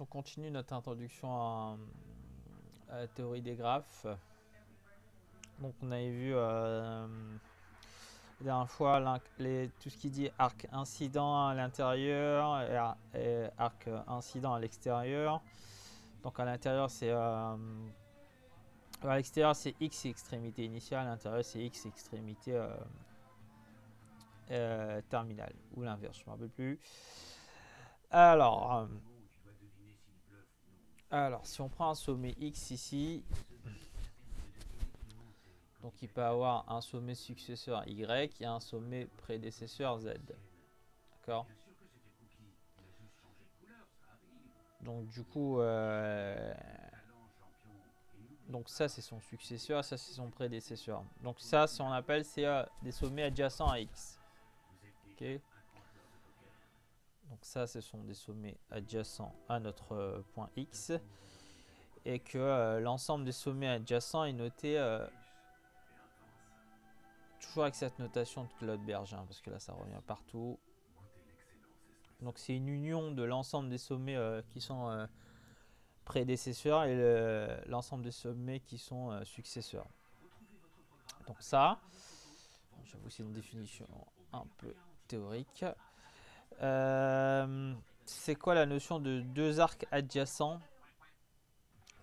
On continue notre introduction à la théorie des graphes. Donc on avait vu la dernière fois tout ce qui dit arc incident à l'intérieur et arc incident à l'extérieur. Donc à l'intérieur c'est à l'extérieur c'est x extrémité initiale, à l'intérieur c'est x extrémité terminale ou l'inverse, je ne me rappelle plus. Alors si on prend un sommet x ici, donc il peut avoir un sommet successeur y et un sommet prédécesseur z. D'accord? Donc du coup, donc ça c'est son successeur, ça c'est son prédécesseur. Donc ça, on appelle c'est des sommets adjacents à x. Ok? Donc ça, ce sont des sommets adjacents à notre point x. Et que l'ensemble des sommets adjacents est noté toujours avec cette notation de Claude Bergin, parce que là ça revient partout. Donc c'est une union de l'ensemble des sommets qui sont prédécesseurs et l'ensemble des sommets qui sont successeurs. Donc ça, j'avoue c'est une définition un peu théorique. C'est quoi la notion de deux arcs adjacents?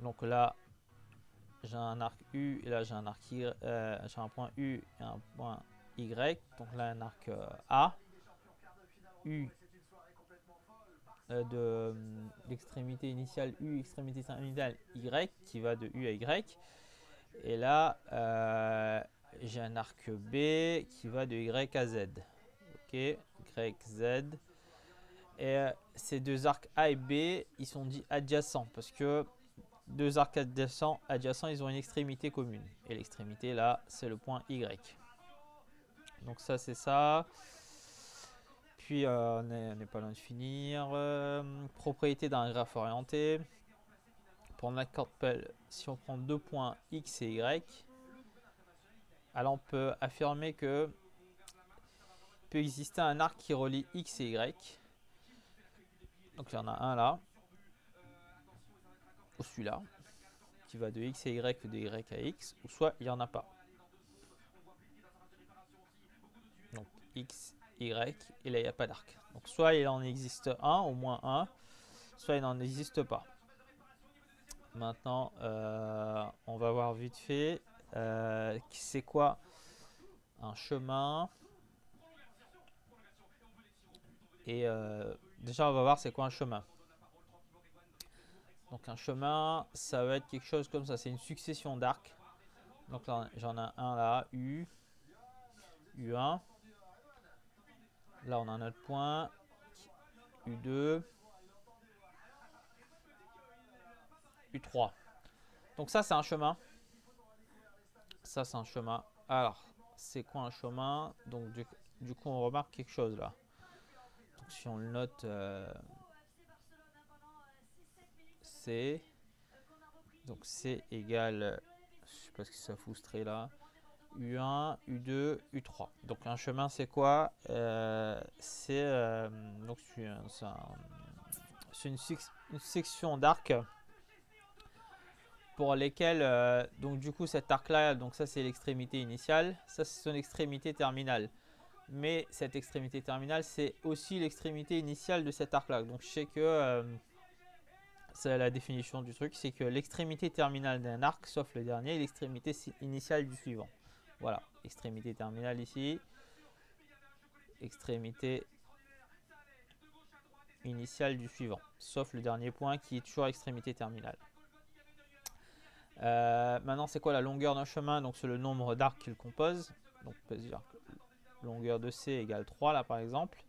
Donc là, j'ai un arc U et là j'ai un arc Y, j'ai un point U et un point Y. Donc là un arc A, U de l'extrémité initiale U, extrémité terminale Y qui va de U à Y. Et là j'ai un arc B qui va de Y à Z. Ok, Y, Z. Et ces deux arcs A et B, ils sont dits adjacents parce que deux arcs adjacents, ils ont une extrémité commune. Et l'extrémité là, c'est le point Y. Donc ça, c'est ça. Puis on n'est pas loin de finir. Propriété d'un graphe orienté. Pour n'importe quel, si on prend deux points X et Y, alors on peut affirmer que peut exister un arc qui relie X et Y. Donc il y en a un là, ou celui-là, qui va de X à Y ou de Y à X, ou soit il n'y en a pas. Donc X, Y, et là il n'y a pas d'arc. Donc soit il en existe un, au moins un, soit il n'en existe pas. Maintenant, on va voir vite fait c'est quoi un chemin. Et déjà, on va voir c'est quoi un chemin. Donc un chemin, ça va être quelque chose comme ça. C'est une succession d'arcs. Donc là, j'en ai un là, U, U1. Là, on a un autre point, U2, U3. Donc ça, c'est un chemin. Ça, c'est un chemin. Alors, c'est quoi un chemin? Donc du coup, on remarque quelque chose là. Donc si on le note, C. Donc C égale, je sais pas ce que ça foutrait là, U1, U2, U3. Donc un chemin, c'est quoi? C'est une section d'arc pour lesquels donc du coup cet arc là, donc ça c'est l'extrémité initiale, ça c'est son extrémité terminale, mais cette extrémité terminale c'est aussi l'extrémité initiale de cet arc là. Donc je sais que c'est la définition du truc, c'est que l'extrémité terminale d'un arc, sauf le dernier, est l'extrémité initiale du suivant. Voilà, extrémité terminale ici, extrémité initiale du suivant, sauf le dernier point qui est toujours extrémité terminale. Maintenant, c'est quoi la longueur d'un chemin? Donc, c'est le nombre d'arcs qu'il compose. Donc, on peut dire que longueur de C égale 3, là, par exemple.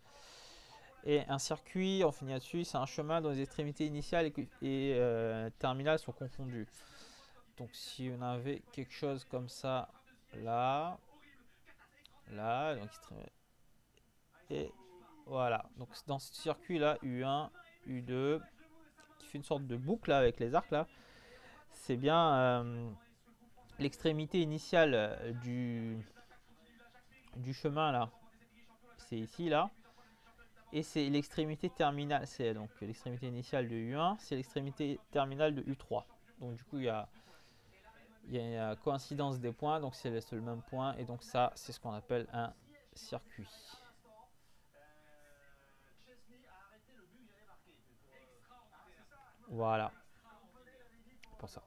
Et un circuit, on finit là-dessus, c'est un chemin dont les extrémités initiales et terminales sont confondues. Donc, si on avait quelque chose comme ça, là, donc, et voilà. Donc, dans ce circuit-là, U1, U2, qui fait une sorte de boucle là, avec les arcs, là, c'est bien l'extrémité initiale du chemin là, c'est ici là, et c'est l'extrémité terminale. C'est donc l'extrémité initiale de U1, c'est l'extrémité terminale de U3. Donc du coup, il y a une coïncidence des points, donc c'est le même point, et donc ça, c'est ce qu'on appelle un circuit. Voilà, pour ça.